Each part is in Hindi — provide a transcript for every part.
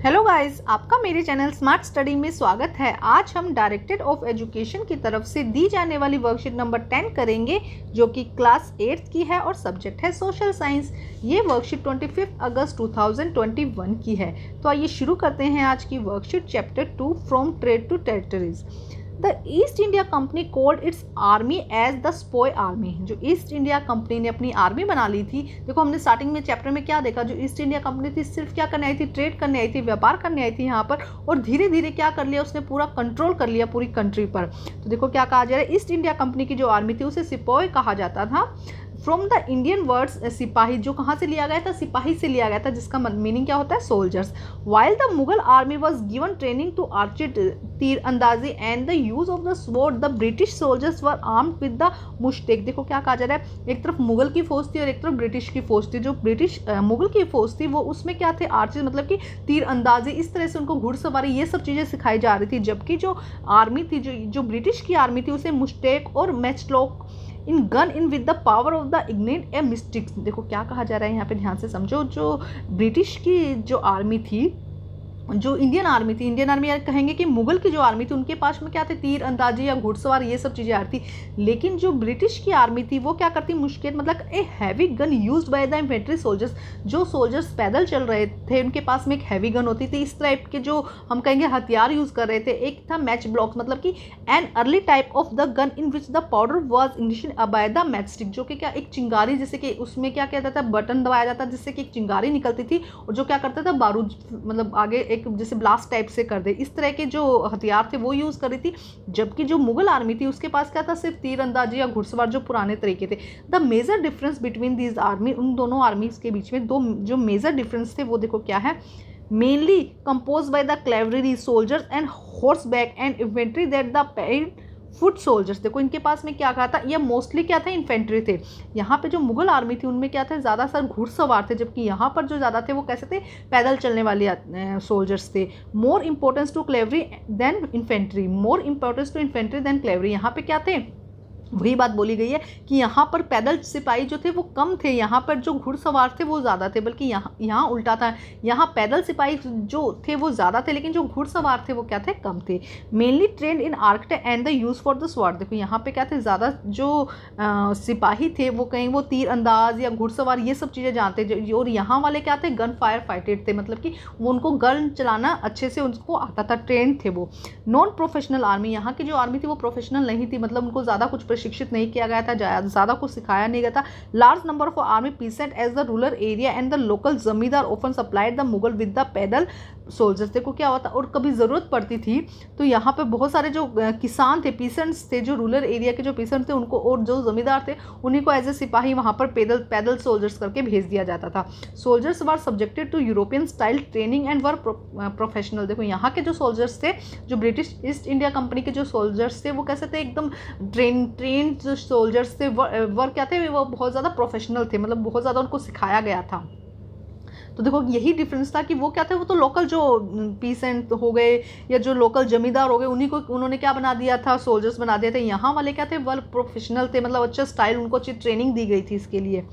हेलो गाइस, आपका मेरे चैनल स्मार्ट स्टडी में स्वागत है। आज हम डायरेक्टरेट ऑफ एजुकेशन की तरफ से दी जाने वाली वर्कशीट नंबर 10 करेंगे, जो कि क्लास 8 की है और सब्जेक्ट है सोशल साइंस। ये वर्कशीट 25 अगस्त 2021 की है। तो आइए शुरू करते हैं आज की worksheet. Chapter 2 from trade to territories. The East India Company called its army as the sepoy army. जो ईस्ट इंडिया कंपनी ने अपनी आर्मी बना ली थी। देखो, हमने स्टार्टिंग में चैप्टर में क्या देखा, जो ईस्ट इंडिया कंपनी थी सिर्फ क्या करने आई थी, ट्रेड करने आई थी, व्यापार करने आई थी यहाँ पर, और धीरे धीरे क्या कर लिया, उसने पूरा कंट्रोल कर लिया पूरी कंट्री पर। तो देखो क्या कहा जा रहा है, ईस्ट इंडिया कंपनी की जो आर्मी थी उसे सिपॉय कहा जाता था। फ्रॉम द इंडियन वर्ड्स सिपाही, जो कहाँ से लिया गया था, सिपाही से लिया गया था, जिसका मीनिंग क्या होता है, soldiers. While the Mughal army was given training to archer, तीर अंदाजी and the use of the sword, the British soldiers were armed with the musket. देखो क्या कहा जा रहा है, एक तरफ मुगल की फौज थी और एक तरफ ब्रिटिश की फौज थी। जो ब्रिटिश मुगल की फौज थी वो उसमें क्या थे, आर्चर मतलब कि तीर अंदाजी, इस तरह से उनको घुड़सवारी ये सब चीज़ें सिखाई जा रही थी। जबकि जो आर्मी थी, जो ब्रिटिश की आर्मी थी, उसे मुश्तेक और matchlock in gun in with the power of the ignite A mystics. देखो क्या कहा जा रहा है यहाँ पे, ध्यान से समझो। जो ब्रिटिश की जो आर्मी थी, जो इंडियन आर्मी थी, इंडियन आर्मी कहेंगे कि मुगल की जो आर्मी थी, उनके पास में क्या थे, तीर अंदाजी या घुड़सवार ये सब चीज़ें आ रही थी। लेकिन जो ब्रिटिश की आर्मी थी वो क्या करती, मुश्किल मतलब a heavy gun used by the infantry soldiers. जो सोल्जर्स पैदल चल रहे थे उनके पास में एक हैवी गन होती थी। इस टाइप के जो हम कहेंगे हथियार यूज़ कर रहे थे। एक था मैच ब्लॉक्स, मतलब कि an early type of the gun in which the powder was ignition by the match stick, जो कि क्या एक चिंगारी, जैसे कि उसमें क्या कहता था, बटन दबाया जाता जिससे कि एक चिंगारी निकलती थी, और जो क्या करता था, बारूद मतलब आगे एक जैसे ब्लास्ट टाइप से कर दे, इस तरह के जो हथियार थे वो यूज कर रही थी। जबकि जो मुगल आर्मी थी उसके पास क्या था, सिर्फ तीर अंदाजी या घुड़सवार जो पुराने तरीके थे। The major difference between these army, उन दोनों आर्मीज के बीच में दो जो मेजर डिफरेंस थे वो देखो क्या है। Mainly compose by the cavalry soldiers and horse back and infantry that the paid foot soldiers. देखो इनके पास में क्या कहा था, ये मोस्टली क्या था, इन्फेंट्री थे। यहाँ पे जो मुगल आर्मी थी उनमें क्या था, ज़्यादातर घुड़सवार थे, जबकि यहाँ पर जो ज़्यादा थे वो कैसे थे, पैदल चलने वाले सोल्जर्स थे। More importance to cavalry than infantry, more importance to infantry than cavalry. यहाँ पे क्या थे, वही बात बोली गई है कि यहाँ पर पैदल सिपाही जो थे वो कम थे, यहाँ पर जो घुड़सवार थे वो ज़्यादा थे। बल्कि यहाँ उल्टा था, यहाँ पैदल सिपाही जो थे वो ज़्यादा थे, लेकिन जो घुड़सवार थे वो क्या थे, कम थे। Mainly trend in art and the use for the sword. देखो यहाँ पे क्या थे, ज़्यादा जो सिपाही थे वो कहीं वो तीर अंदाज या घुड़सवार ये सब चीज़ें जानते, और यहाँ वाले क्या थे, गन फायर फाइटेड थे, मतलब कि वो उनको गन चलाना अच्छे से उनको आता था, ट्रेंड थे वो। नॉन प्रोफेशनल आर्मी, यहाँ की जो आर्मी थी वो प्रोफेशनल नहीं थी, मतलब उनको ज़्यादा कुछ शिक्षित नहीं किया गया था, ज़्यादा कुछ सिखाया नहीं गया था। Large number of army peasant as the rural area and the local zamindar often supplied the Mughal with the पैदल सोल्जर्स। देखो क्या होता, और कभी ज़रूरत पड़ती थी तो यहाँ पे बहुत सारे जो किसान थे, पीसेंट्स थे, जो रूरल एरिया के जो पीसेंट थे उनको, और जो जमींदार थे उन्हीं को एज ए सिपाही वहाँ पर पैदल सोल्जर्स करके भेज दिया जाता था। Soldiers were subjected to European style training and were professional. देखो यहाँ के जो सोल्जर्स थे, जो ब्रिटिश ईस्ट इंडिया कंपनी के जो सोल्जर्स थे वो कैसे थे, एकदम ट्रेन जो सोल्जर्स थे वर क्या थे, वो बहुत ज़्यादा प्रोफेशनल थे, मतलब बहुत ज़्यादा उनको सिखाया गया था। तो देखो यही डिफरेंस था कि वो क्या थे, वो तो लोकल जो पीसेंट हो गए या जो लोकल जमींदार हो गए उन्हीं को उन्होंने क्या बना दिया था, सोल्जर्स बना दिया था। यहाँ वाले क्या थे, वेल प्रोफेशनल थे, मतलब अच्छा स्टाइल, उनको अच्छी ट्रेनिंग दी गई थी इसके लिए।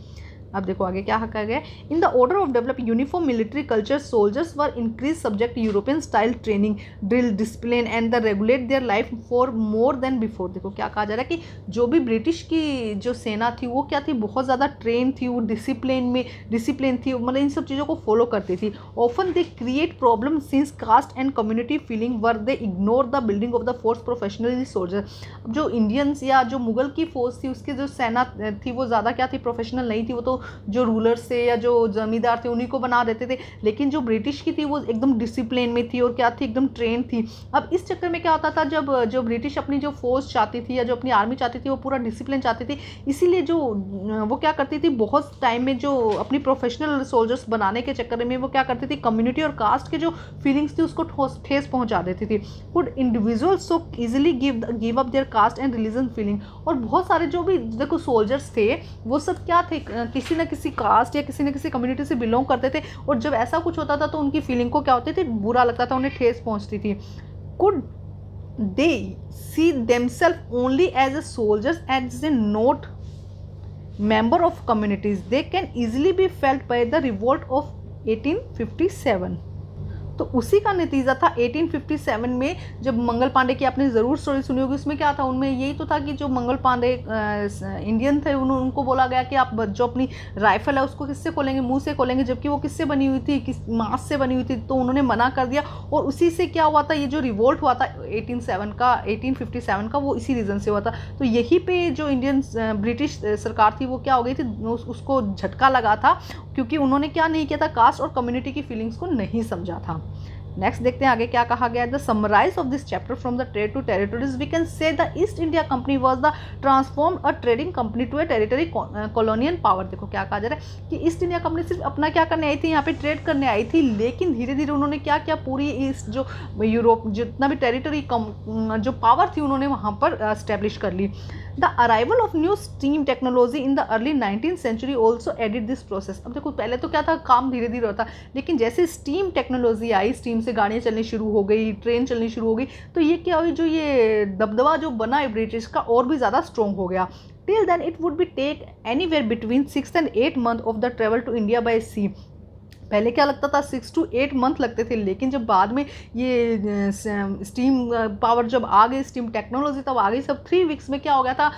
अब देखो आगे क्या कहा गया, in the order of develop uniform military culture soldiers were increase subject European style training, drill, discipline and the regulate their life for more than before. देखो क्या कहा जा रहा है कि जो भी ब्रिटिश की जो सेना थी वो क्या थी, बहुत ज़्यादा ट्रेन थी, वो डिसिप्लिन थी, मतलब इन सब चीज़ों को फॉलो करती थी। Often they create problem since caste and community feeling were they ignore the building of the force professionally soldier. अब जो इंडियंस या जो मुगल की फोर्स थी उसकी जो सेना थी वो ज़्यादा क्या थी, प्रोफेशनल नहीं थी, वो तो जो रूलर्स थे या जो जमींदार थे उन्हीं को बना देते थे। लेकिन जो ब्रिटिश की थी वो एकदम डिसिप्लिन में थी और क्या थी, एकदम ट्रेन थी। अब इस चक्कर में क्या होता था, जब जो ब्रिटिश अपनी जो फोर्स चाहती थी या जो अपनी आर्मी चाहती थी वो पूरा डिसिप्लिन चाहती थी, इसीलिए जो वो क्या करती थी, बहुत टाइम में जो अपनी प्रोफेशनल सोल्जर्स बनाने के चक्कर में वो क्या करती थी, कम्युनिटी और कास्ट के जो फीलिंग्स थी उसको ठेस पहुंचा देती थी। Could individuals so easily give up their caste and religion feeling. और बहुत सारे जो भी देखो सोल्जर्स थे वो सब क्या थे, किसी न किसी कास्ट या किसी न किसी कम्युनिटी से बिलोंग करते थे, और जब ऐसा कुछ होता था तो उनकी फीलिंग को क्या होती थी, बुरा लगता था, उन्हें ठेस पहुंचती थी। Could they see themselves only as a soldiers as a not member of communities, they can easily be felt by the revolt of 1857. तो उसी का नतीजा था 1857 में, जब मंगल पांडे की आपने ज़रूर स्टोरी सुनी होगी। उसमें क्या था, उनमें यही तो था कि जो मंगल पांडे इंडियन थे, उनको बोला गया कि आप जो अपनी राइफल है उसको किससे खोलेंगे, मुंह से खोलेंगे, जबकि वो किससे बनी हुई थी, किस मांस से बनी हुई थी। तो उन्होंने मना कर दिया और उसी से क्या हुआ था, ये जो रिवोल्ट हुआ था 1857 का, वो इसी रीज़न से हुआ था। तो यही पे जो इंडियन ब्रिटिश सरकार थी वो क्या हो गई थी, उसको झटका लगा था, क्योंकि उन्होंने क्या नहीं किया था, कास्ट और कम्युनिटी की फीलिंग्स को नहीं समझा था। नेक्स्ट देखते हैं आगे क्या कहा गया है। The summarise of this chapter from the trade to territories we can say the East India Company was the transformed a trading company to a territory colonial power. देखो क्या कहा जा रहा है कि ईस्ट इंडिया कंपनी सिर्फ अपना क्या करने आई थी, यहाँ पे ट्रेड करने आई थी, लेकिन धीरे धीरे उन्होंने क्या किया, पूरी इस जो यूरोप जितना भी टेरिटरी जो पावर थी उन्होंने वहाँ पर एस्टेब्लिश कर ली। The arrival of new steam technology in the early 19th century also added this process. अब देखो पहले तो क्या था, काम धीरे धीरे होता, लेकिन जैसे स्टीम टेक्नोलॉजी आई, स्टीम से गाड़ियाँ चलनी शुरू हो गई, ट्रेन चलनी शुरू हो गई, तो ये क्या हुई, जो ये दबदबा जो बना है ब्रिटिश का और भी ज़्यादा स्ट्रॉन्ग हो गया। Till then it would be take anywhere between 6 and 8 months of the travel to India by sea. पहले क्या लगता था 6 to 8 मंथ लगते थे, लेकिन जब बाद में ये स्टीम पावर जब आ गई, स्टीम टेक्नोलॉजी तब आ गई, सब 3 वीक्स में क्या हो गया था,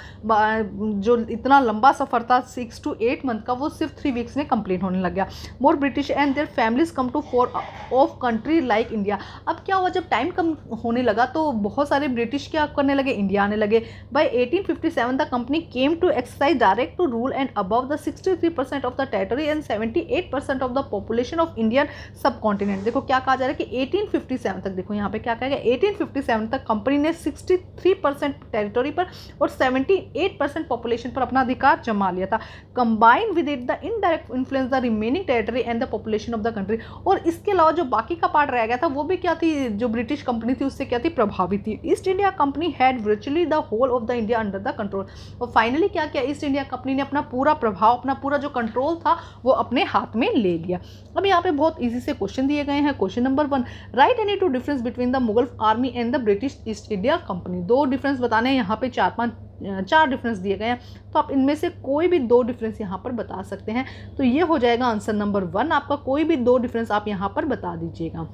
जो इतना लंबा सफ़र था 6 to 8 मंथ का, वो सिर्फ 3 वीक्स में कंप्लीट होने लग गया। More British and their families come to for of country like India. अब क्या हुआ, जब टाइम कम होने लगा तो बहुत सारे ब्रिटिश क्या करने लगे, इंडिया आने लगे। By 1857 the company came to exercise direct to rule and above the 63% of the territory and 78% of the population of Indian subcontinent. देखो क्या कहा जा रहा है कि 1857 तक, देखो यहाँ पे क्या कहा गया, 1857 तक कंपनी ने 63% टेरिटरी पर और 78% पॉपुलेशन पर अपना अधिकार जमा लिया था। Combine with it the indirect influence the remaining territory and the population of the country. और इसके अलावा जो बाकी का पार्ट रह गया था वो भी क्या थी, जो ब्रिटिश कंपनी थी उससे क्या थी, प्रभावित थी। East India Company had virtually the whole of the India under the control. और फाइनली क्या किया, ईस्ट इंडिया कंपनी ने अपना पूरा प्रभाव, अपना पूरा जो कंट्रोल था वो अपने हाथ में ले लिया। अब यहाँ पे बहुत इजी से क्वेश्चन दिए गए हैं। Question number 1, right any 2 difference between the Mughal army and the British East India company. 2 difference बताने हैं, यहाँ पे 4 डिफरेंस दिए गए हैं, तो आप इनमें से कोई भी 2 डिफरेंस यहाँ पर बता सकते हैं। तो ये हो जाएगा आंसर नंबर 1, आपका कोई भी 2 डिफरेंस आप यहाँ पर बता दीजिएगा।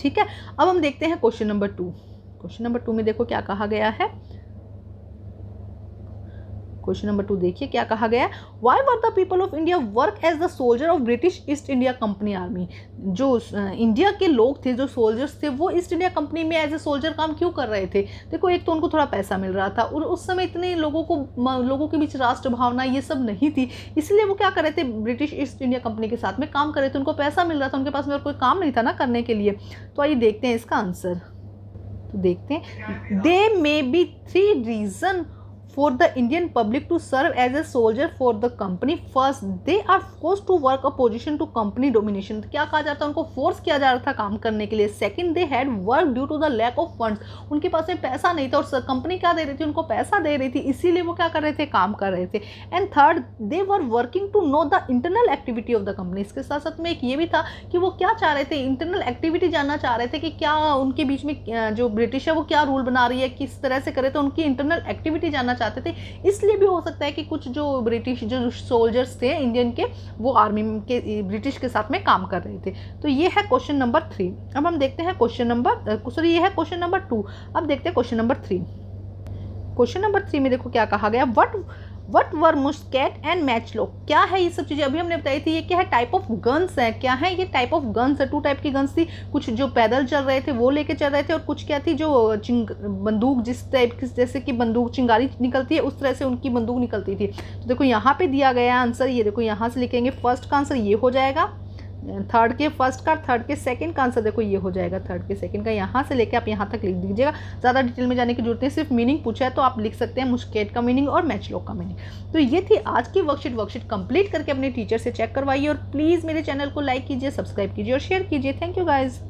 ठीक है, अब हम देखते हैं क्वेश्चन नंबर 2। क्वेश्चन नंबर 2 में देखो क्या कहा गया है। क्वेश्चन नंबर 2 देखिए क्या कहा गया, why were the people of India work as the soldier of British East India Company army. जो इंडिया के लोग थे, जो सोल्जर्स थे, वो ईस्ट इंडिया कंपनी में एज ए सोल्जर काम क्यों कर रहे थे। देखो एक तो उनको थोड़ा पैसा मिल रहा था और उस समय इतने लोगों के बीच राष्ट्र भावना ये सब नहीं थी, इसलिए वो क्या कर रहे थे, ब्रिटिश ईस्ट इंडिया कंपनी के साथ में काम कर रहे थे। उनको पैसा मिल रहा था, उनके पास में और कोई काम नहीं था ना करने के लिए। तो आइए देखते हैं इसका आंसर। तो देखते हैं, they may be 3 reason for the Indian public to serve as a soldier for the company. First, they are forced to work opposition to company domination. क्या कहा जाता है, उनको फोर्स किया जा रहा था काम करने के लिए। Second, they had work due to the lack of funds. उनके पास में पैसा नहीं था और कंपनी क्या दे रही थी, उनको पैसा दे रही थी, इसीलिए वो क्या कर रहे थे, काम कर रहे थे। And third, they were working to know the internal activity of the company. इसके साथ साथ में एक ये भी था कि वो क्या चाह रहे थे, इंटरनल एक्टिविटी जानना चाह रहे थे कि क्या उनके बीच में जो ब्रिटिश है वो क्या रूल बना रही है, किस तरह से करे, तो उनकी इंटरनल एक्टिविटी जानना चाहते थे। इसलिए भी हो सकता है कि कुछ जो ब्रिटिश जो सोल्जर्स थे इंडियन के, वो आर्मी के ब्रिटिश के साथ में काम कर रहे थे। तो ये है क्वेश्चन नंबर 3। अब हम देखते हैं क्वेश्चन नंबर ये है क्वेश्चन नंबर 2। अब देखते हैं क्वेश्चन नंबर 3। क्वेश्चन नंबर 3 में देखो क्या कहा गया, वट वर मुस्केट एंड मैचलॉक। क्या है ये सब चीज़ें, अभी हमने बताई थी। ये क्या है, टाइप ऑफ गन्स है। क्या है ये, टाइप ऑफ गन्स है। 2 टाइप की गन्स थी, कुछ जो पैदल चल रहे थे वो लेके चल रहे थे, और कुछ क्या थी जो बंदूक जिस टाइप की, जैसे कि बंदूक चिंगारी निकलती है उस तरह से उनकी बंदूक निकलती थी। तो देखो यहाँ पे दिया गया आंसर, ये देखो यहाँ से लिखेंगे, फर्स्ट का आंसर ये हो जाएगा, थर्ड के फर्स्ट का, थर्ड के सेकंड का आंसर देखो ये हो जाएगा, थर्ड के सेकंड का। यहाँ से लेके आप यहाँ तक लिख दीजिएगा, ज़्यादा डिटेल में जाने की जरूरत नहीं, सिर्फ मीनिंग पूछा है तो आप लिख सकते हैं मुस्केट का मीनिंग और मैचलॉक का मीनिंग। तो ये थी आज की वर्कशीट कंप्लीट करके अपने टीचर से चेक करवाइए और प्लीज़ मेरे चैनल को लाइक कीजिए, सब्सक्राइब कीजिए और शेयर कीजिए। Thank you guys.